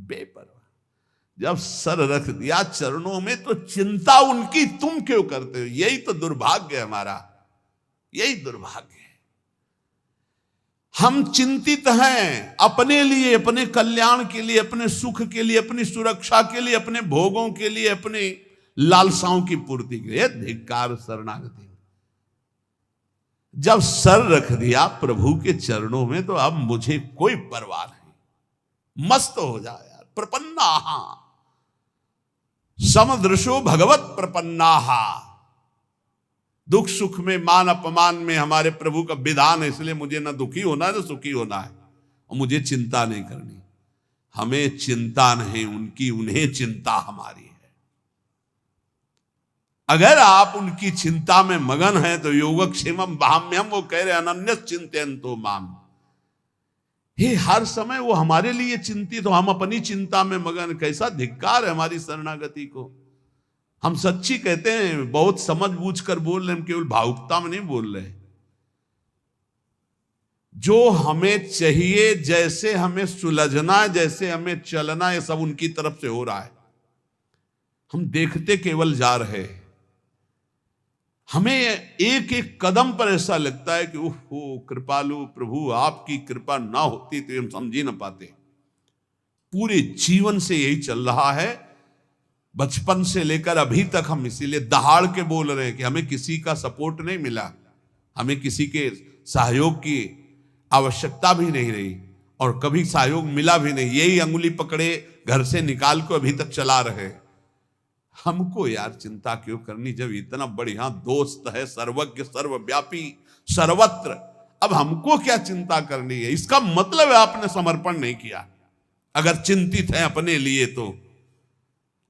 बेपरवाह। जब सर रख दिया चरणों में तो चिंता उनकी तुम क्यों करते हो? यही तो दुर्भाग्य है हमारा, यही दुर्भाग्य है। हम चिंतित हैं अपने लिए, अपने कल्याण के लिए, अपने सुख के लिए, अपनी सुरक्षा के लिए, अपने भोगों के लिए, अपने लालसाओं की पूर्ति के लिए। धिक्कार शरणागति। जब सर रख दिया प्रभु के चरणों में तो अब मुझे कोई परवाह नहीं। मस्त हो जाए यार। प्रपन्नाहा समदृशो भगवत प्रपन्नाहा। दुख सुख में, मान अपमान में हमारे प्रभु का विधान है, इसलिए मुझे ना दुखी होना है ना सुखी होना है, और मुझे चिंता नहीं करनी। हमें चिंता नहीं उनकी, उन्हें चिंता हमारी है। अगर आप उनकी चिंता में मगन हैं तो योगक्षेमम भाम्यम, वो कह रहे अनन्य चिंतयन्तो माम। हे हर समय वो हमारे लिए चिंतित हो, हम अपनी चिंता में मगन। कैसा धिक्कार है हमारी शरणागति को। हम सच्ची कहते हैं, बहुत समझ बूझ कर बोल रहे हैं, हम केवल भावुकता में नहीं बोल रहे। जो हमें चाहिए, जैसे हमें सुलझना है, जैसे हमें चलना है, सब उनकी तरफ से हो रहा है। हम देखते केवल जा रहे हैं। हमें एक एक कदम पर ऐसा लगता है कि ओहो कृपालु प्रभु, आपकी कृपा ना होती तो हम समझ ही ना पाते। पूरे जीवन से यही चल रहा है, बचपन से लेकर अभी तक हम इसीलिए दहाड़ के बोल रहे हैं कि हमें किसी का सपोर्ट नहीं मिला, हमें किसी के सहयोग की आवश्यकता भी नहीं रही, और कभी सहयोग मिला भी नहीं। यही अंगुली पकड़े घर से निकाल को अभी तक चला रहे। हमको यार चिंता क्यों करनी जब इतना बढ़िया दोस्त है, सर्वज्ञ सर्वव्यापी सर्वत्र। अब हमको क्या चिंता करनी है? इसका मतलब है आपने समर्पण नहीं किया। अगर चिंतित है अपने लिए तो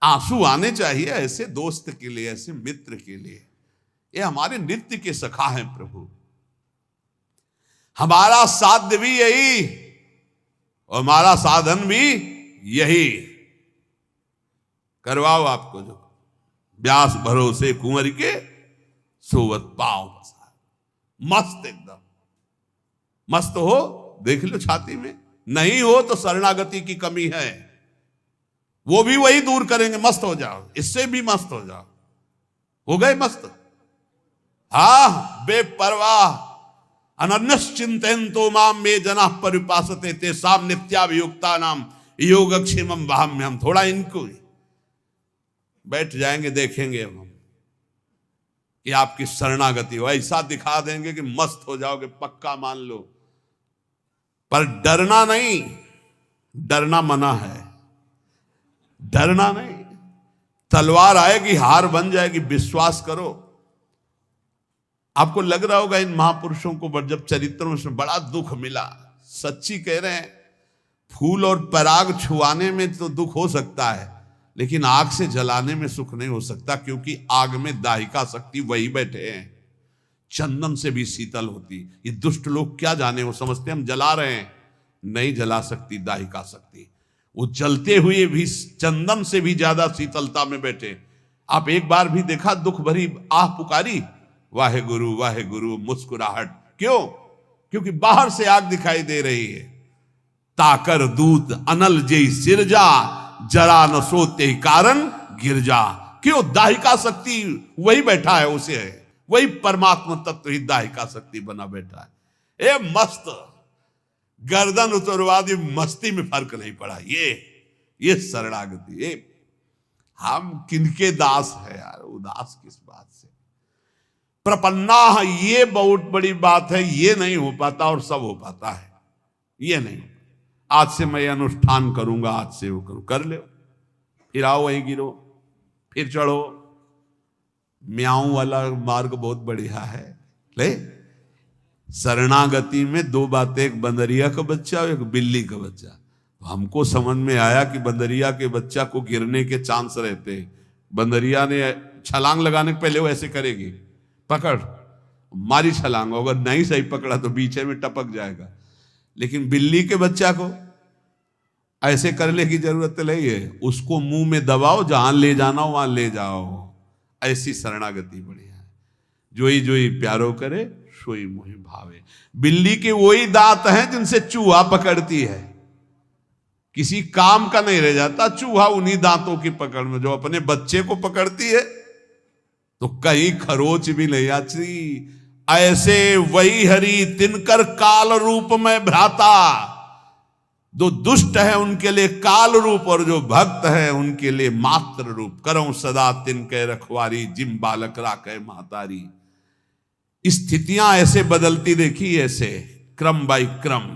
आंसू आने चाहिए ऐसे दोस्त के लिए, ऐसे मित्र के लिए। ये हमारे नित्य के सखा हैं प्रभु। हमारा साध्य भी यही और हमारा साधन भी यही। करवाओ आपको जो व्यास भरोसे कुंवर के सोवत पांव पसार। मस्त, एकदम मस्त हो, देख लो छाती में। नहीं हो तो शरणागति की कमी है, वो भी वही दूर करेंगे। मस्त हो जाओ, इससे भी मस्त हो जाओ। हो गए मस्त। हा बेपरवाह। अनन्यश्चिन्तयन्तो माम मे जनाः परिपासते तेषां नित्याभियुक्तानां योगक्षेमं भाम्यहम्। थोड़ा इनको बैठ जाएंगे, देखेंगे हम कि आपकी शरणागति हो। ऐसा दिखा देंगे कि मस्त हो जाओगे, पक्का मान लो। पर डरना नहीं, डरना मना है। डरना नहीं, तलवार आएगी हार बन जाएगी, विश्वास करो। आपको लग रहा होगा इन महापुरुषों को जब चरित्र में बड़ा दुख मिला। सच्ची कह रहे हैं, फूल और पराग छुआने में तो दुख हो सकता है, लेकिन आग से जलाने में सुख नहीं हो सकता, क्योंकि आग में दाहिका शक्ति वही बैठे हैं। चंदन से भी शीतल होती। ये दुष्ट लोग क्या जाने, वो समझते हम जला रहे हैं। नहीं जला सकती दाहिका शक्ति। वो जलते हुए भी चंदन से भी ज्यादा शीतलता में बैठे। आप एक बार भी देखा दुख भरी आह पुकारी, वाहे गुरु मुस्कुराहट। क्यों? क्योंकि बाहर से आग दिखाई दे रही है। ताकर दूत अनल जय सिरजा, जरा न सोते कारण गिरजा। क्यों? दाहिका शक्ति वही बैठा है, उसे है वही परमात्मा तत्व ही दाहिका शक्ति बना बैठा है। ए मस्त, गर्दन उतरवा दी, मस्ती में फर्क नहीं पड़ा। ये शरणागति। ये हम किनके दास है यार, उदास किस बात से। प्रपन्ना, ये बहुत बड़ी बात है। ये नहीं हो पाता और सब हो पाता है। ये नहीं, आज से मैं अनुष्ठान करूंगा, आज से वो करूं, कर ले, फिर आओ वहीं गिरो, फिर चढ़ो। म्याऊं वाला मार्ग बहुत बढ़िया है। ले, शरणागति में दो बातें, एक बंदरिया का बच्चा और एक बिल्ली का बच्चा। तो हमको समझ में आया कि बंदरिया के बच्चा को गिरने के चांस रहते हैं। बंदरिया ने छलांग लगाने के पहले वो ऐसे करेगी, पकड़ मारी छलांग, अगर नहीं सही पकड़ा तो बीचे में टपक जाएगा। लेकिन बिल्ली के बच्चा को ऐसे करने की जरूरत नहीं है, उसको मुंह में दबाओ, जहां ले जाना हो वहां ले जाओ। ऐसी शरणागति बढ़िया है। जोई जोई प्यारो करे सोई मोहि भावे। बिल्ली के वही दांत हैं जिनसे चूहा पकड़ती है, किसी काम का नहीं रह जाता चूहा उन्हीं दांतों की पकड़ में। जो अपने बच्चे को पकड़ती है तो कहीं खरोच भी नहीं आती। ऐसे वही हरि तिनकर काल रूप में भ्राता। जो दुष्ट है उनके लिए काल रूप और जो भक्त है उनके लिए मात्र रूप। करो सदा तिनके रखवारी जिम बालक राखे महतारी। स्थितियां ऐसे बदलती देखी, ऐसे क्रम बाई क्रम।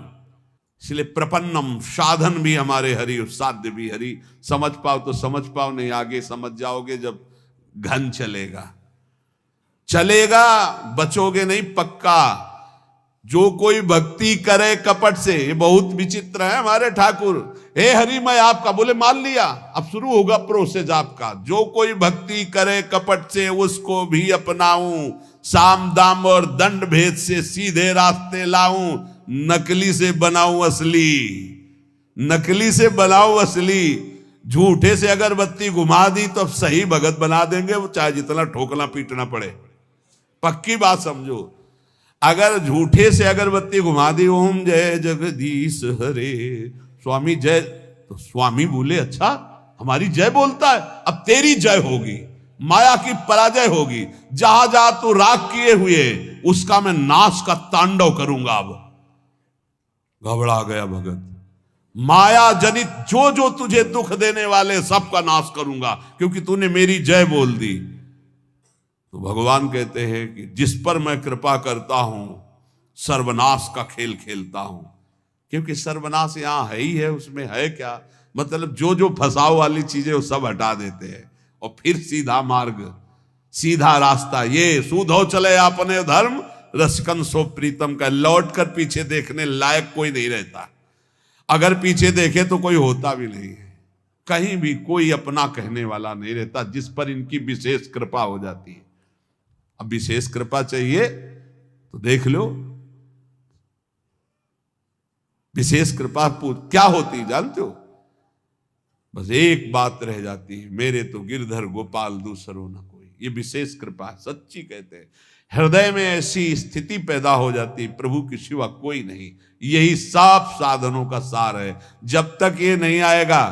इसलिए प्रपन्नम साधन भी हमारे हरि और साध्य भी हरि। समझ पाओ तो समझ पाओ, नहीं आगे समझ जाओगे जब घन चलेगा। चलेगा बचोगे नहीं पक्का। जो कोई भक्ति करे कपट से, ये बहुत विचित्र है हमारे ठाकुर। हे हरि मैं आपका, बोले मान लिया, अब शुरू होगा प्रोसेस आपका। जो कोई भक्ति करे कपट से उसको भी अपनाऊं, साम दाम और दंड भेद से सीधे रास्ते लाऊं, नकली से बनाऊं असली, नकली से बनाऊं असली। झूठे से अगरबत्ती घुमा दी तो अब सही भगत बना देंगे, वो चाहे जितना ठोकना पीटना पड़े। पक्की बात समझो, अगर झूठे से अगरबत्ती घुमा दी, ओम जय जगदीश हरे स्वामी जय, तो स्वामी बोले अच्छा हमारी जय बोलता है, अब तेरी जय होगी, माया की पराजय होगी। जहां जहां तू राग किए हुए उसका मैं नाश का तांडव करूंगा। अब घबरा गया भगत। माया जनित जो जो तुझे दुख देने वाले सबका नाश करूंगा, क्योंकि तूने मेरी जय बोल दी। तो भगवान कहते हैं कि जिस पर मैं कृपा करता हूं सर्वनाश का खेल खेलता हूं। क्योंकि सर्वनाश यहां है ही है, उसमें है क्या, मतलब जो जो फंसाव वाली चीजें वो सब हटा देते हैं और फिर सीधा मार्ग, सीधा रास्ता। ये सूधो चले अपने धर्म रसकन सो प्रीतम का। लौट कर पीछे देखने लायक कोई नहीं रहता। अगर पीछे देखे तो कोई होता भी नहीं है, कहीं भी कोई अपना कहने वाला नहीं रहता, जिस पर इनकी विशेष कृपा हो जाती है। अब विशेष कृपा चाहिए तो देख लो, विशेष कृपा क्या होती जानते हो? बस एक बात रह जाती है, मेरे तो गिरधर गोपाल दूसरो न कोई। ये विशेष कृपा है, सच्ची कहते हैं। हृदय में ऐसी स्थिति पैदा हो जाती, प्रभु के सिवा कोई नहीं। यही सब साधनों का सार है। जब तक ये नहीं आएगा,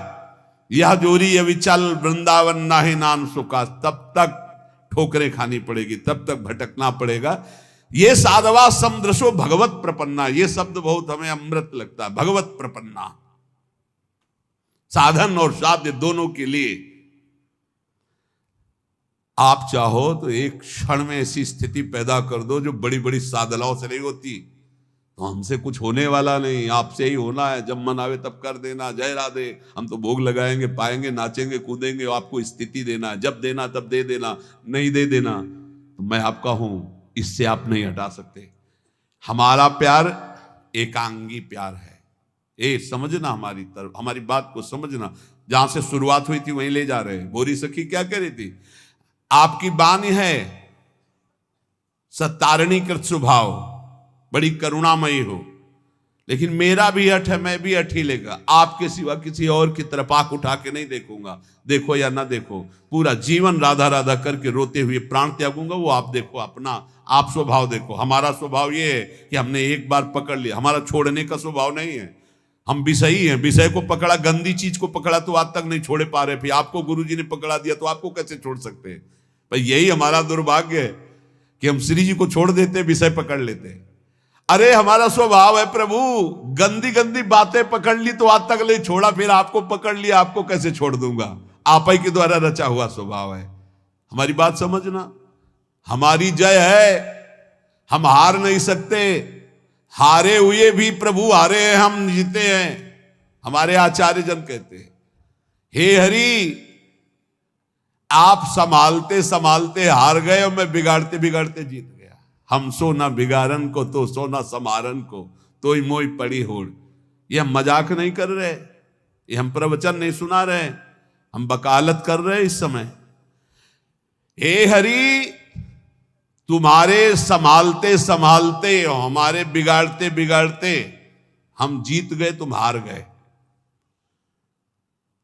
यह जोरी अविचल वृंदावन नाहि नाम सुखा, तब तक ठोकरें खानी पड़ेगी, तब तक भटकना पड़ेगा। ये साधवा समदृशो भगवत प्रपन्ना, ये शब्द बहुत हमें अमृत लगता है। भगवत प्रपन्ना, साधन और साध्य दोनों के लिए। आप चाहो तो एक क्षण में ऐसी स्थिति पैदा कर दो जो बड़ी बड़ी साधनाओं से नहीं होती। तो हमसे कुछ होने वाला नहीं, आपसे ही होना है। जब मन आवे तब कर देना, जय राधे। हम तो भोग लगाएंगे, पाएंगे, नाचेंगे, कूदेंगे, आपको स्थिति देना है। जब देना तब दे देना, नहीं दे देना तो मैं आपका हूं, इससे आप नहीं हटा सकते। हमारा प्यार एकांगी प्यार है। ए समझना, हमारी तरफ, हमारी बात को समझना। जहां से शुरुआत हुई थी वहीं ले जा रहे हैं। गोरी सखी क्या कह रही थी? आपकी बानी है सत्तारणी कृत स्वभाव, बड़ी करुणामयी हो, लेकिन मेरा भी हठ है, मैं भी हठ ही लेगा। आपके सिवा किसी और की तरफ आंख उठा के नहीं देखूंगा। देखो या ना देखो, पूरा जीवन राधा राधा करके रोते हुए प्राण त्यागूंगा। वो आप देखो, अपना आप स्वभाव देखो। हमारा स्वभाव ये है कि हमने एक बार पकड़ लिया, हमारा छोड़ने का स्वभाव नहीं है। हम विषयी हैं, विषय को पकड़ा, गंदी चीज को पकड़ा तो आज तक नहीं छोड़े पा रहे। फिर आपको गुरुजी ने पकड़ा दिया तो आपको कैसे छोड़ सकते हैं? भाई यही हमारा दुर्भाग्य है कि हम श्री जी को छोड़ देते, विषय पकड़ लेते। अरे हमारा स्वभाव है प्रभु, गंदी गंदी बातें पकड़ ली तो आज तक नहीं छोड़ा, फिर आपको पकड़ लिया, आपको कैसे छोड़ दूंगा? आप ही के द्वारा रचा हुआ स्वभाव है। हमारी बात समझना, हमारी जय है, हम हार नहीं सकते। हारे हुए भी प्रभु हारे हैं, हम जीते हैं। हमारे आचार्य जन कहते हैं, हे हरि आप संभालते संभालते हार गए और मैं बिगाड़ते बिगाड़ते जीत गया। हम सो ना बिगाड़न को तो सो ना समारन को, तो ही मोई पड़ी होड़। ये हम मजाक नहीं कर रहे, ये हम प्रवचन नहीं सुना रहे, हम वकालत कर रहे इस समय। हे हरि तुम्हारे संभालते संभालते और हमारे बिगाड़ते बिगाड़ते हम जीत गए, तुम हार गए।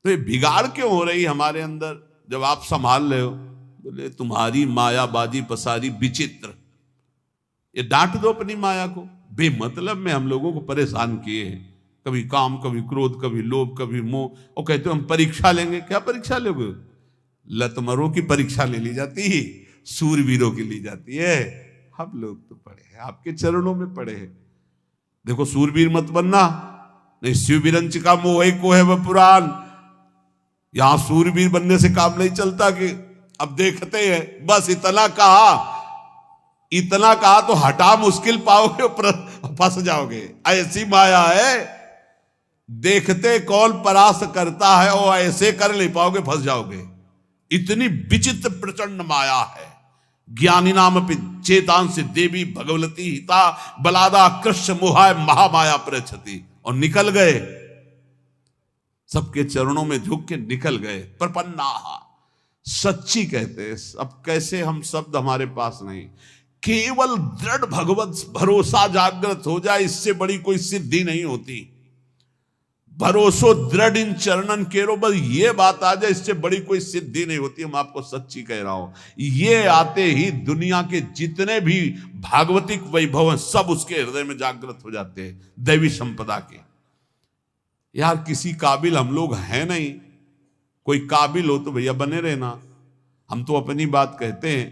तो ये बिगाड़ क्यों हो रही हमारे अंदर जब आप संभाल रहे हो? बोले तुम्हारी मायाबाजी पसारी विचित्र। ये डांट दो अपनी माया को, बेमतलब में हम लोगों को परेशान किए हैं। कभी काम, कभी क्रोध, कभी लोभ, कभी मोह, और कहते हो हम परीक्षा लेंगे। क्या परीक्षा लोगे? लतमरों की परीक्षा ले ली जाती है, सूरवीरों की ली जाती है। हम लोग तो पढ़े हैं, आपके चरणों में पढ़े हैं। देखो, सूरवीर मत बनना, नहीं शिववीरंच का मोह को है वह पुराण। यहां सूरवीर बनने से काम नहीं चलता कि अब देखते हैं, बस इतना कहा तो हटा मुश्किल पाओगे और फंस जाओगे। ऐसी माया है, देखते कौन परास करता है, और ऐसे कर नहीं पाओगे, फंस जाओगे। इतनी विचित्र प्रचंड माया है। ज्ञानी नाम चेतांश देवी भगवती हिता बलादा कृष्ण मोहाय महामाया प्रचति। और निकल गए, सबके चरणों में झुक के निकल गए। प्रपन्ना सच्ची कहते हैं। अब कैसे हम शब्द हमारे पास नहीं, केवल दृढ़ भगवत भरोसा जागृत हो जाए, इससे बड़ी कोई सिद्धि नहीं होती। भरोसो दृढ़ इन चरणन केरो, बस ये बात आ जाए, इससे बड़ी कोई सिद्धि नहीं होती। मैं आपको सच्ची कह रहा हूं, ये आते ही दुनिया के जितने भी भागवतिक वैभव हैं सब उसके हृदय में जागृत हो जाते हैं, दैवी संपदा के। यार किसी काबिल हम लोग हैं नहीं, कोई काबिल हो तो भैया बने रहना। हम तो अपनी बात कहते हैं,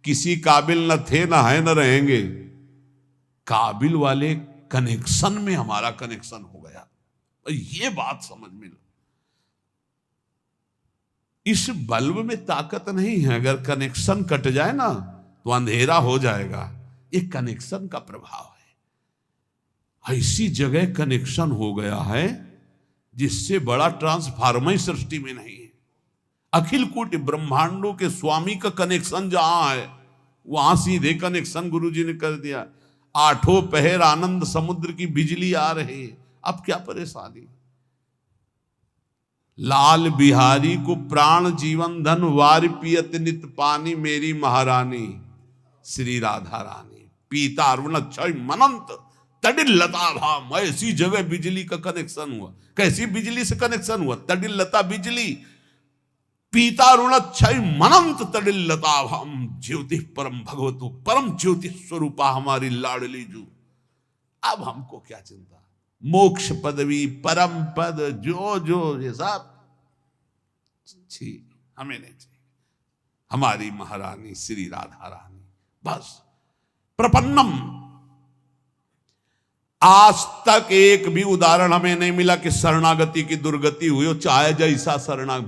किसी काबिल न थे, न है, न रहेंगे। काबिल वाले कनेक्शन में हमारा कनेक्शन हो गया, ये बात समझ में लो। इस बल्ब में ताकत नहीं है, अगर कनेक्शन कट जाए ना तो अंधेरा हो जाएगा। ये कनेक्शन का प्रभाव है। ऐसी जगह कनेक्शन हो गया है जिससे बड़ा ट्रांसफार्मर सृष्टि में नहीं है। अखिल कोटि ब्रह्मांडों के स्वामी का कनेक्शन जहां है, वहां सीधे कनेक्शन गुरुजी ने कर दिया। आठों पहर आनंद समुद्र की बिजली आ रही है, अब क्या परेशानी। लाल बिहारी को प्राण जीवन धन वार पियत नित पानी, मेरी महारानी श्री राधा रानी। पीता अरुण क्षय मनंत तडिल लता भाम। ऐसी जगह बिजली का कनेक्शन हुआ। कैसी बिजली से कनेक्शन हुआ? तडिल लता बिजली। पीता अरुण क्षय मनंत तडिल लता भाम। ज्योति परम भगवतु परम ज्योति स्वरूपा हमारी लाडली जू। अब हमको क्या चिंता, मोक्ष पदवी परम पद जो जो ये सब छी हमें नहीं चाहिए। हमारी महारानी श्री राधा रानी बस। प्रपन्नम, आज तक एक भी उदाहरण हमें नहीं मिला कि शरणागति की दुर्गति हुई हो, चाहे जैसा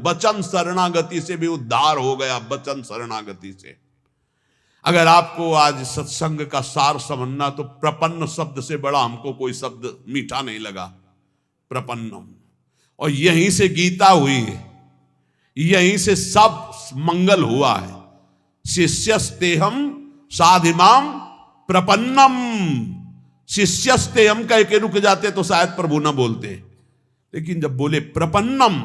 वचन शरणागति से भी उद्धार हो गया। वचन शरणागति से अगर आपको आज सत्संग का सार समझना तो प्रपन्न शब्द से बड़ा हमको कोई शब्द मीठा नहीं लगा। प्रपन्नम, और यहीं से गीता हुई है, यहीं से सब मंगल हुआ है। शिष्यस्तेहम साधिमाम प्रपन्नम। शिष्यस्तेहम कह के रुक जाते तो शायद प्रभु न बोलते, लेकिन जब बोले प्रपन्नम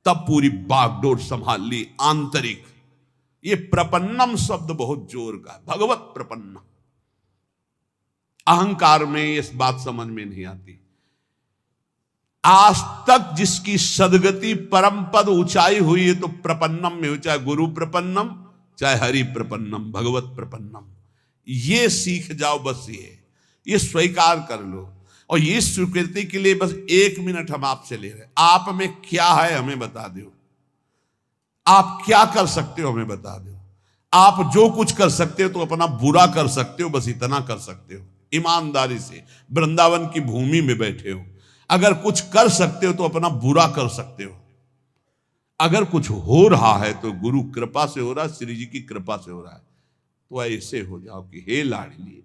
तब पूरी बागडोर संभाल ली आंतरिक। ये प्रपन्नम शब्द बहुत जोर का है। भगवत प्रपन्न। अहंकार में इस बात समझ में नहीं आती। आज तक जिसकी सदगति परम पद ऊंचाई हुई है तो प्रपन्नम में हो, चाहे गुरु प्रपन्नम, चाहे हरि प्रपन्नम, भगवत प्रपन्नम। ये सीख जाओ, बस ये स्वीकार कर लो। और ये स्वीकृति के लिए बस 1 मिनट हम आपसे ले रहे। आप में क्या है हमें बता दो। आप क्या कर सकते हो हमें बता दो। आप जो कुछ कर सकते हो तो अपना बुरा कर सकते हो, बस इतना कर सकते हो। ईमानदारी से वृंदावन की भूमि में बैठे हो, अगर कुछ कर सकते हो तो अपना बुरा कर सकते हो। अगर कुछ हो रहा है तो गुरु कृपा से हो रहा है, श्री जी की कृपा से हो रहा है। तो ऐसे हो जाओ कि हे लाडली,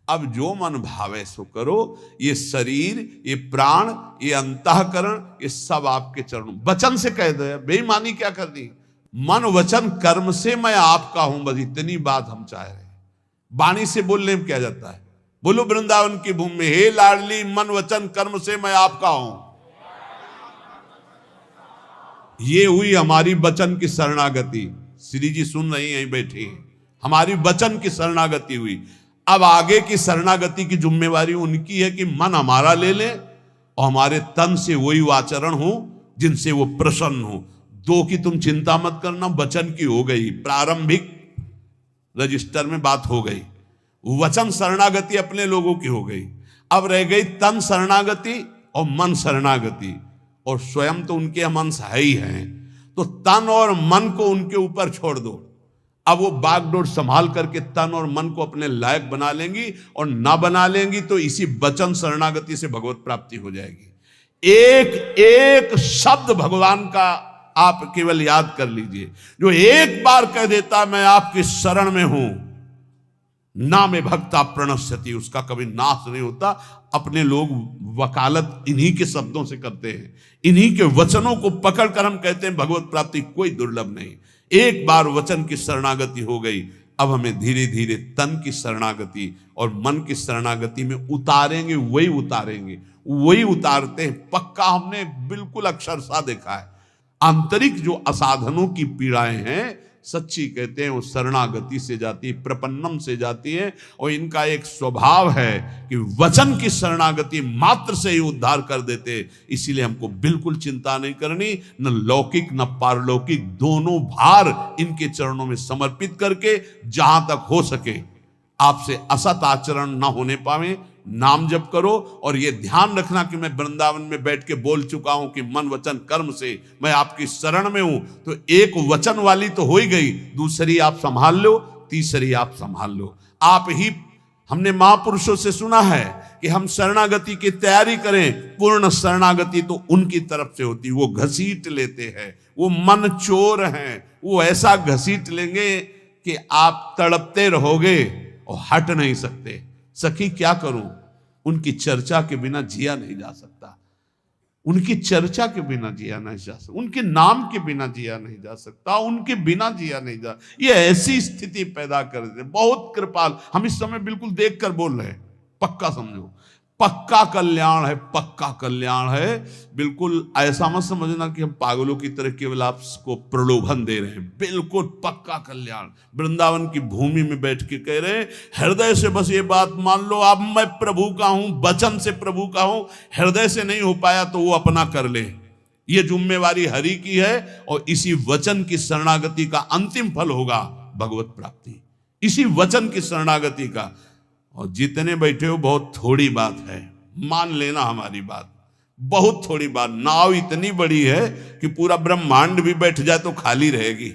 अब जो मन भावे सो करो। ये शरीर, ये प्राण, ये अंतःकरण, ये सब आपके चरणों। वचन से कह दो, बेईमानी क्या कर दी। मन वचन कर्म से मैं आपका हूं, बस इतनी बात हम चाह रहे हैं। वाणी से बोलने में क्या जाता है। बोलो वृंदावन की भूमि में, हे लाडली मन वचन कर्म से मैं आपका हूं। ये हुई हमारी वचन की शरणागति। श्री जी सुन रही हैं, बैठी हैं। हमारी वचन की शरणागति हुई। अब आगे की शरणागति की जिम्मेवारी उनकी है कि मन हमारा ले ले और हमारे तन से वही आचरण हो जिनसे वो प्रसन्न हो। दो की तुम चिंता मत करना, वचन की हो गई, प्रारंभिक रजिस्टर में बात हो गई। वचन शरणागति अपने लोगों की हो गई। अब रह गई तन शरणागति और मन शरणागति, और स्वयं तो उनके हम अंश है ही हैं, तो तन और मन को उनके ऊपर छोड़ दो। अब वो बागडोर संभाल करके तन और मन को अपने लायक बना लेंगी, और ना बना लेंगी तो इसी वचन शरणागति से भगवत प्राप्ति हो जाएगी। एक एक शब्द भगवान का आप केवल याद कर लीजिए, जो एक बार कह देता मैं आपकी शरण में हूं, ना में भक्ता प्रणश्यति, उसका कभी नाश नहीं होता। अपने लोग वकालत इन्हीं के शब्दों से करते हैं, इन्हीं के वचनों को पकड़कर हम कहते हैं भगवत प्राप्ति कोई दुर्लभ नहीं। एक बार वचन की शरणागति हो गई, अब हमें धीरे धीरे तन की शरणागति और मन की शरणागति में उतारेंगे, वही उतारते हैं। पक्का हमने बिल्कुल अक्षरशः देखा है। आंतरिक जो असाधनों की पीड़ाएं हैं, सच्ची कहते हैं वो शरणागति से जाती है, प्रपन्नम से जाती है, और इनका एक स्वभाव है कि वचन की शरणागति मात्र से ही उद्धार कर देते। इसीलिए हमको बिल्कुल चिंता नहीं करनी, न लौकिक न पारलौकिक, दोनों भार इनके चरणों में समर्पित करके जहां तक हो सके आपसे असत आचरण न होने पावे, नाम जप करो। और ये ध्यान रखना कि मैं वृंदावन में बैठ के बोल चुका हूं कि मन वचन कर्म से मैं आपकी शरण में हूं, तो एक वचन वाली तो हो ही गई, दूसरी आप संभाल लो, तीसरी आप संभाल लो। आप ही, हमने महापुरुषों से सुना है कि हम शरणागति की तैयारी करें, पूर्ण शरणागति तो उनकी तरफ से होती, वो घसीट लेते हैं, वो मन चोर हैं, वो ऐसा घसीट लेंगे कि आप तड़पते रहोगे और हट नहीं सकते। सखी क्या करूं, उनकी चर्चा के बिना जिया नहीं जा सकता, उनकी चर्चा के बिना जिया नहीं जा सकता, उनके नाम के बिना जिया नहीं जा सकता, उनके बिना जिया नहीं जा। ये ऐसी स्थिति पैदा कर देते, बहुत कृपाल। हम इस समय बिल्कुल देख कर बोल रहे हैं, पक्का समझो, पक्का कल्याण है, पक्का कल्याण है। बिल्कुल ऐसा मत समझना कि हम पागलों की तरह केवल आपको प्रलोभन दे रहे हैं, बिल्कुल पक्का कल्याण। वृंदावन की भूमि में बैठ के कह रहे हैं, हृदय से बस ये बात मान लो, अब मैं प्रभु का हूं, वचन से प्रभु का हूं, हृदय से नहीं हो पाया तो वो अपना कर ले, ये जिम्मेवारी हरि की है। और इसी वचन की शरणागति का अंतिम फल होगा भगवत प्राप्ति, इसी वचन की शरणागति का। और जितने बैठे हो बहुत थोड़ी बात है, मान लेना हमारी बात, बहुत थोड़ी बात। नाव इतनी बड़ी है कि पूरा ब्रह्मांड भी बैठ जाए तो खाली रहेगी,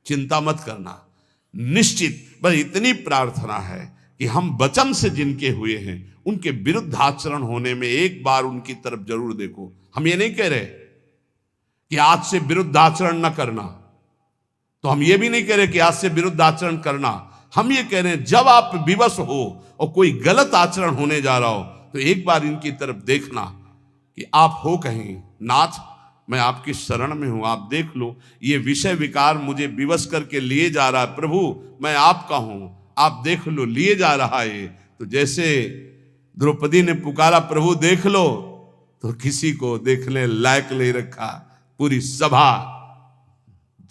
चिंता मत करना, निश्चित। बस इतनी प्रार्थना है कि हम वचन से जिनके हुए हैं उनके विरुद्ध आचरण होने में एक बार उनकी तरफ जरूर देखो। हम ये नहीं कह रहे कि आज से विरुद्ध आचरण न करना, तो हम ये भी नहीं कह रहे कि आज से विरुद्ध आचरण करना। हम ये कह रहे हैं जब आप विवश हो और कोई गलत आचरण होने जा रहा हो तो एक बार इनकी तरफ देखना कि आप हो कहीं, नाथ मैं आपकी शरण में हूं, आप देख लो, ये विषय विकार मुझे विवश करके लिए जा रहा है, प्रभु मैं आपका हूं, आप देख लो, लिए जा रहा है। तो जैसे द्रौपदी ने पुकारा प्रभु देख लो, तो किसी को देखने लायक नहीं रखा, पूरी सभा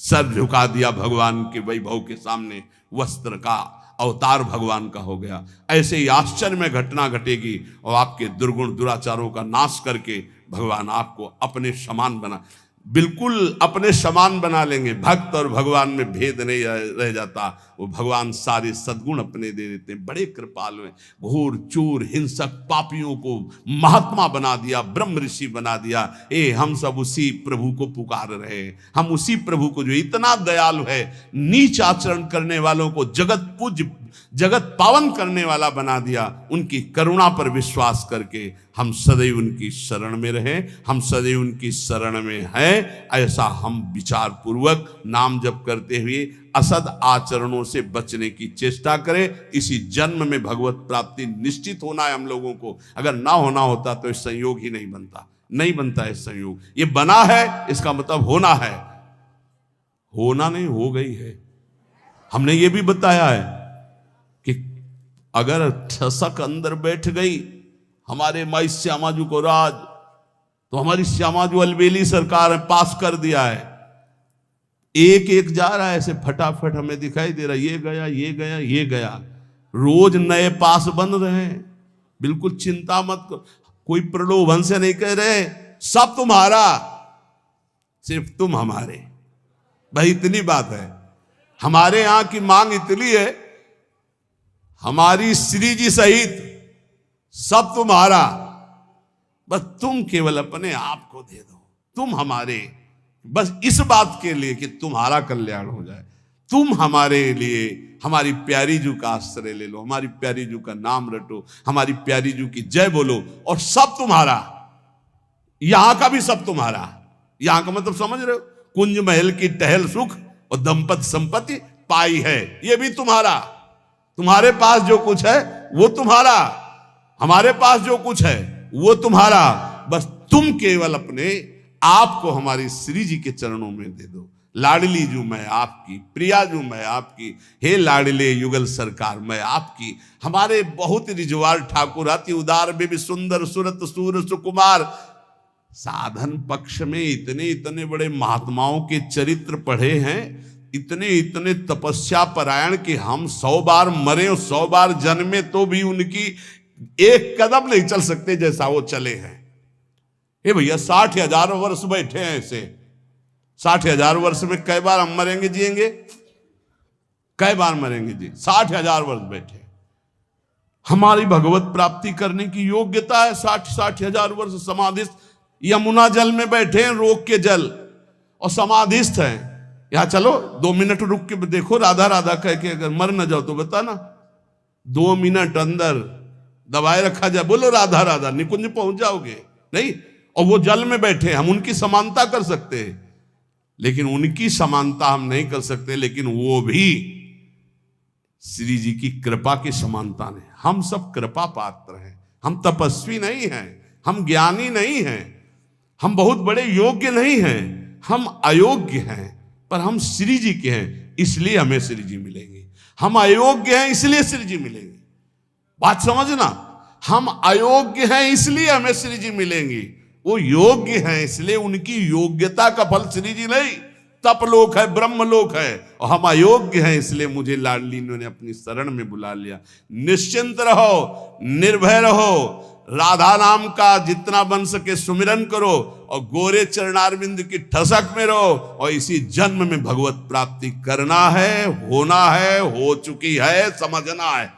सर झुका दिया भगवान के वैभव के सामने, वस्त्र का अवतार भगवान का हो गया। ऐसे ही आश्चर्यमय घटना घटेगी और आपके दुर्गुण दुराचारों का नाश करके भगवान आपको अपने समान बना, बिल्कुल अपने समान बना लेंगे। भक्त और भगवान में भेद नहीं रह जाता, वो भगवान सारे सद्गुण अपने दे देते हैं, बड़े कृपालु हैं। घोर चोर हिंसक पापियों को महात्मा बना दिया, ब्रह्म ऋषि बना दिया। हम सब उसी प्रभु को पुकार रहे हैं, हम उसी प्रभु को जो इतना दयालु है, नीच आचरण करने वालों को जगत पूज्य जगत पावन करने वाला बना दिया। उनकी करुणा पर विश्वास करके हम सदैव उनकी शरण में रहें, हम सदैव उनकी शरण में हैं। ऐसा हम विचार पूर्वक नाम जप करते हुए असद आचरणों से बचने की चेष्टा करें। इसी जन्म में भगवत प्राप्ति निश्चित होना है हम लोगों को। अगर ना होना होता तो इस संयोग ही नहीं बनता, नहीं बनता है संयोग। ये बना है इसका मतलब होना है, होना नहीं हो गई है। हमने ये भी बताया है कि अगर ठसक अंदर बैठ गई हमारे माई श्यामाजू को राज, तो हमारी श्यामाजू अलबेली सरकार ने पास कर दिया है। एक एक जा रहा है ऐसे फटाफट, हमें दिखाई दे रहा है, ये गया ये गया ये गया, रोज नए पास बन रहे हैं। बिल्कुल चिंता मत करो, कोई प्रलोभन से नहीं कह रहे सब तुम्हारा, सिर्फ तुम हमारे। भाई इतनी बात है, हमारे यहां की मांग इतनी है, हमारी श्री जी सहित सब तुम्हारा, बस तुम केवल अपने आप को दे दो, तुम हमारे, बस इस बात के लिए कि तुम्हारा कल्याण हो जाए। तुम हमारे लिए हमारी प्यारी जू का आश्रय ले लो, हमारी प्यारी जू का नाम रटो, हमारी प्यारी जू की जय बोलो, और सब तुम्हारा, यहां का भी सब तुम्हारा। यहां का मतलब समझ रहे हो? कुंज महल की टहल सुख और दंपत संपत्ति पाई है, ये भी तुम्हारा। तुम्हारे पास जो कुछ है वो तुम्हारा, हमारे पास जो कुछ है वो तुम्हारा, बस तुम केवल अपने आप को हमारी श्री जी के चरणों में दे दो। लाडली जू मैं आपकी, प्रिया जू मैं आपकी, हे लाडले युगल सरकार मैं आपकी। हमारे बहुत रिजवार ठाकुर अति उदार बेबी सुंदर सुरत सूर सुकुमार। साधन पक्ष में इतने इतने बड़े महात्माओं के चरित्र पढ़े हैं, इतने इतने तपस्या परायण कि हम 100 बार मरे और 100 बार जन्मे तो भी उनकी एक कदम नहीं चल सकते जैसा वो चले हैं। हे भैया 60,000 वर्ष बैठे हैं ऐसे, 60,000 वर्ष में कई बार हम मरेंगे जिएंगे? कई बार मरेंगे जी? 60,000 वर्ष बैठे। हमारी भगवत प्राप्ति करने की योग्यता है 60,000 वर्ष समाधिस्थ। यमुना जल में बैठे हैं, रोक के जल, और समाधिस्थ हैं। यहां चलो 2 मिनट रुक के देखो, राधा राधा कह के अगर मर न जाओ तो बता ना, 2 मिनट अंदर दबाए रखा जाए, बोलो राधा राधा, निकुंज पहुंच जाओगे नहीं? और वो जल में बैठे, हम उनकी समानता कर सकते हैं, लेकिन उनकी समानता हम नहीं कर सकते, लेकिन वो भी श्री जी की कृपा की समानता ने। हम सब कृपा पात्र हैं, हम तपस्वी नहीं हैं, हम ज्ञानी नहीं हैं, हम बहुत बड़े योग्य नहीं हैं, हम अयोग्य हैं, पर हम श्री जी के हैं, इसलिए हमें श्री जी मिलेंगे। हम अयोग्य हैं इसलिए श्री जी मिलेंगे। बात समझना, हम अयोग्य हैं इसलिए हमें श्री जी मिलेंगी, वो योग्य हैं इसलिए उनकी योग्यता का फल श्री जी नहीं, तपलोक है, ब्रह्मलोक है। और हम अयोग्य हैं इसलिए मुझे लाडली ने अपनी शरण में बुला लिया। निश्चिंत रहो, निर्भय रहो, राधा नाम का जितना बन सके सुमिरन करो, और गोरे चरणारविंद की ठसक में रहो, और इसी जन्म में भगवत प्राप्ति करना है, होना है, हो चुकी है, समझना है।